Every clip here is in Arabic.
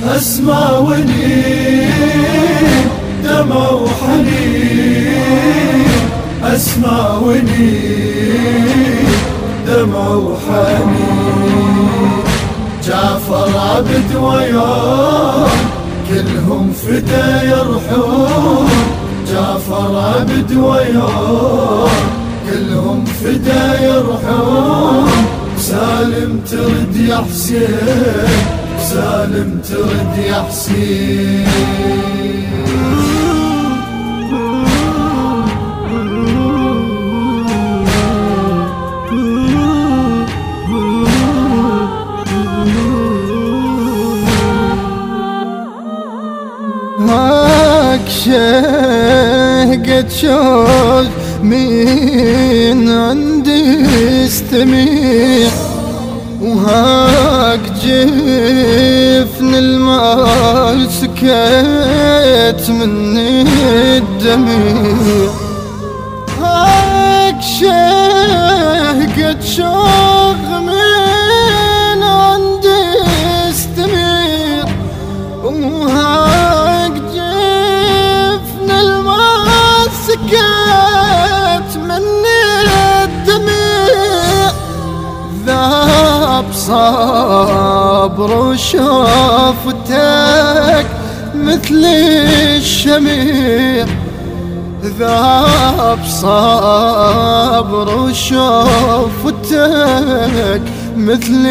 أسمع ونين دمع وحنين، أسمع ونين دمع وحنين. جعفر عبد وياه كلهم فدا يرحون، جعفر عبد وياه كلهم فدا يرحون. سالم ترد يا حسين، سالم ترد يا حسين. هاك شهقت شوق من عندي استميع، وهاك جفن المال سكت مني الدميع. هاك شهقت شوق من عندي استميع، وهاك جفن المال سكت مني الدميع. ذاب صبر وشوفتك مثل الشميع، ذاب صبر وشوفتك مثل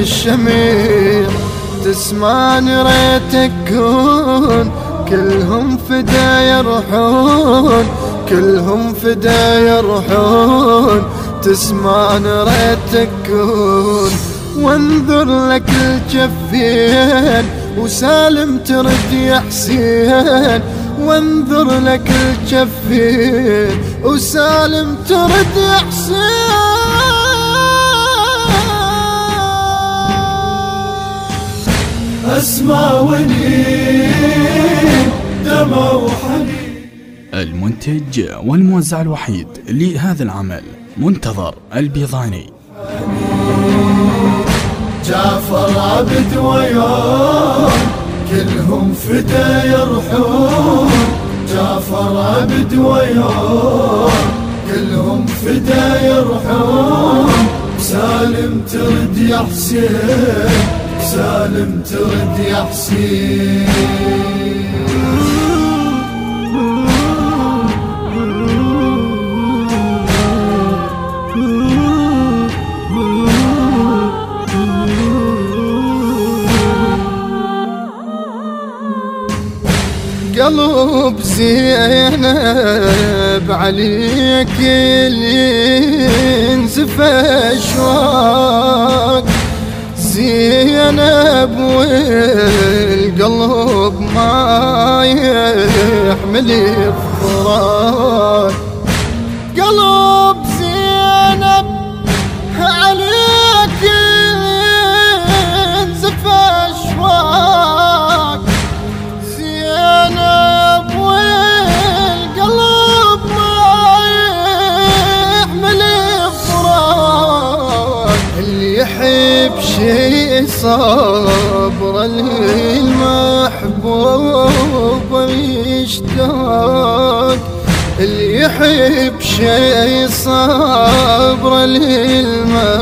الشميع. تسمعني ريتك كون كلهم فدا يرحون، كلهم فدا يرحون. تسمعني ريتك كون وانظر لك الجفين، وسالم ترد يا حسين. وانظر لك الجفين وسالم ترد يا حسين. أسمع ونين دمع وحنين. المنتج والموزع الوحيد لهذا العمل منتظر البيضاني. جعفر عبد وياه كلهم فدا يرحون، جعفر عبد وياه كلهم فدا يرحون. سالم ترد يا حسين، سالم ترد يا حسين. قلب زينب عليك ينزف اشواق، زينب والقلب ما يحمل الفراق. قلب زينب عليك ينزف اشواق، زينب والقلب ما يحمل الفراق. اللي يحب شي صبر للمحبوب يشتاق، اللي يحب شي صبر للمحبوب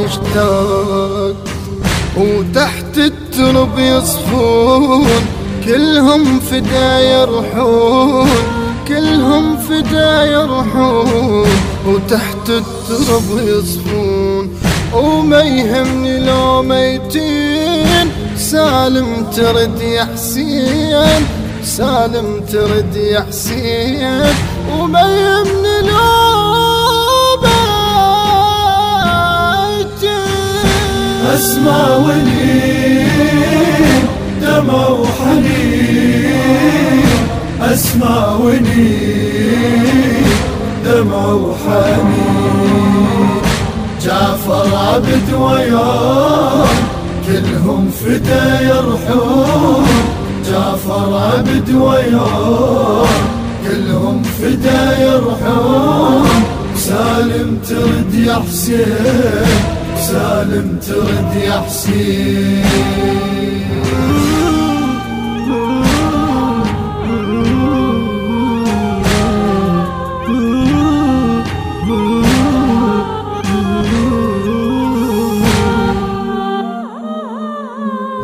يشتاق. وتحت الترب يصفون كلهم فدا يرحون، كلهم فدا يرحون. وتحت الترب يصفون وما يهمني لو ميتين. سالم ترد يا حسين، سالم ترد يا حسين. وما يهمني لو أسمع ونين دمع وحنين، أسمع ونين دمع وحنين. جعفر عبد وياه كلهم فدا يرحون، جعفر عبد وياه كلهم فدا يرحون. سالم ترد يا حسين، سالم ترد يا حسين.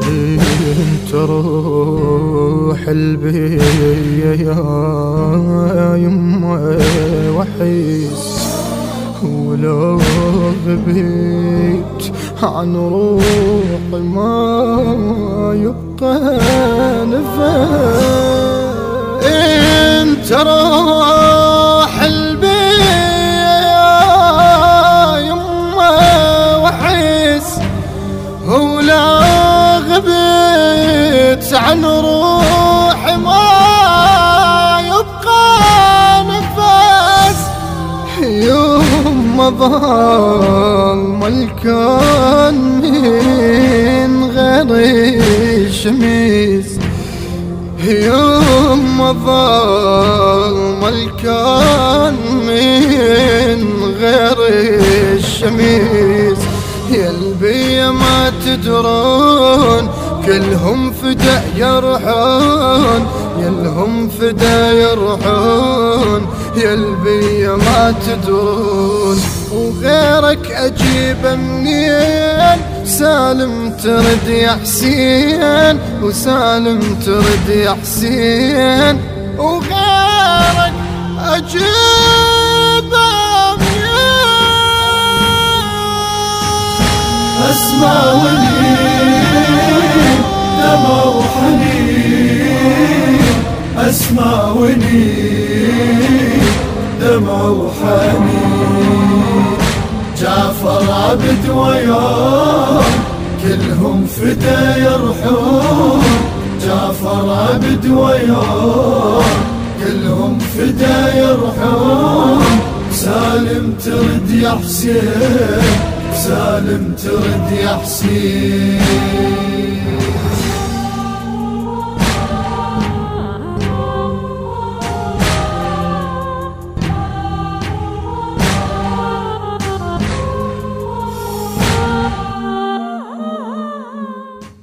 انت روح البي يا يمه وحيس، ولو غبيت عن روحي ما يبقى نفس. انت روح البي يا يمه وحيس، ولو غبيت عن روحي ما يبقى نفس. يوم ما ظلم الكون من غير الشميس، يوم ما ظلم الكون من غير الشميس. يلبي ما تدرون كلهم فدا يرحون، يلهم فدا يرحون. يلبي ما تدرون وغيرك أجيب منين، سالم ترد يا حسين، وسالم ترد يا حسين. وغيرك أجيب منين. أسمع ونين دمع وحنين، أسمع ونين دمع وحنين. جعفر عبد وياه كلهم فدا يرحون، جعفر عبد وياه كلهم فدا يرحون. سالم ترد يا حسين، سالم ترد يا حسين.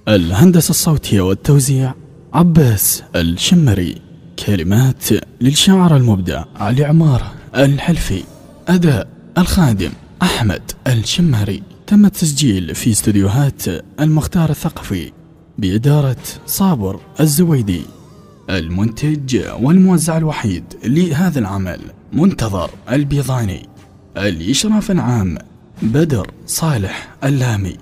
الهندسة الصوتية والتوزيع عباس الشمري. كلمات للشاعر المبدع علي عمارة الحلفي. أداء الخادم أحمد الشمري. تم التسجيل في استديوهات المختار الثقفي بإدارة صابر الزويدي. المنتج والموزع الوحيد لهذا العمل منتظر البيضاني. الإشراف العام بدر صالح اللامي.